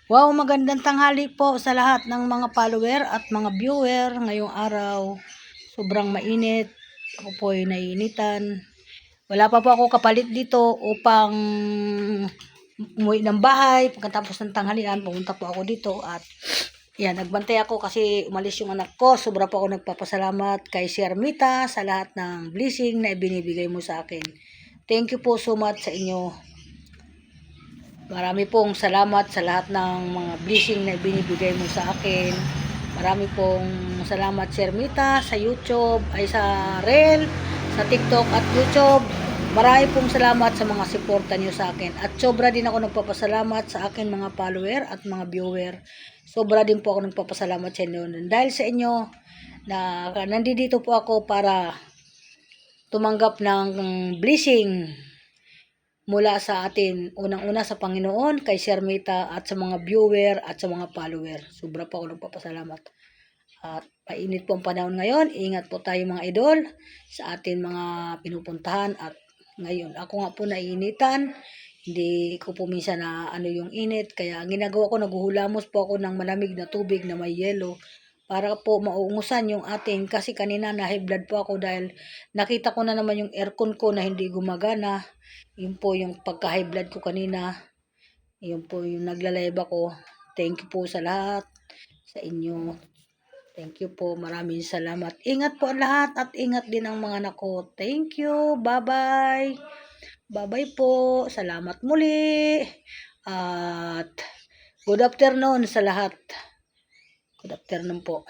Wow, magandang tanghali po sa lahat ng mga follower at mga viewer ngayong araw. Sobrang mainit. Ako po ay naiinitan. Wala pa po ako kapalit dito upang umuwi ng bahay. Pagkatapos ng tanghalian, pumunta po ako dito at yan, nagbantay ako kasi umalis yung anak ko. Sobra po ako nagpapasalamat kay Sir Mita sa lahat ng blessing na ibinibigay mo sa akin. Thank you po so much sa inyo. Marami pong salamat sa lahat ng mga blessing na binibigay mo sa akin. Marami pong salamat, Sir Mita, sa YouTube, ay sa Reel, sa TikTok at YouTube. Marami pong salamat sa mga suporta niyo sa akin. At sobra din ako nagpapasalamat sa akin mga follower at mga viewer. Sobra din po ako nagpapasalamat sa inyo. Dahil sa inyo, na nandito po ako para tumanggap ng blessing mula sa atin, unang-una sa Panginoon, kay Sir Mita at sa mga viewer at sa mga follower. Sobra po ako nagpapasalamat. At painit po ang panahon ngayon. Ingat po tayo mga idol sa atin mga pinupuntahan. At ngayon, ako nga po naiinitan. Hindi ko po minsan na ano yung init. Kaya ang ginagawa ko, naguhulamos po ako ng malamig na tubig na may yelo para po maungusan yung ating, kasi kanina na high blood po ako dahil nakita ko na naman yung aircon ko na hindi gumagana. Yun po yung pagka-high blood ko kanina. Yun po yung nagla-live ako. Thank you po sa lahat sa inyo. Thank you po. Maraming salamat. Ingat po ang lahat at ingat din ang mga anak ko. Thank you. Bye-bye. Bye-bye po. Salamat muli. At good afternoon sa lahat. Good afternoon po.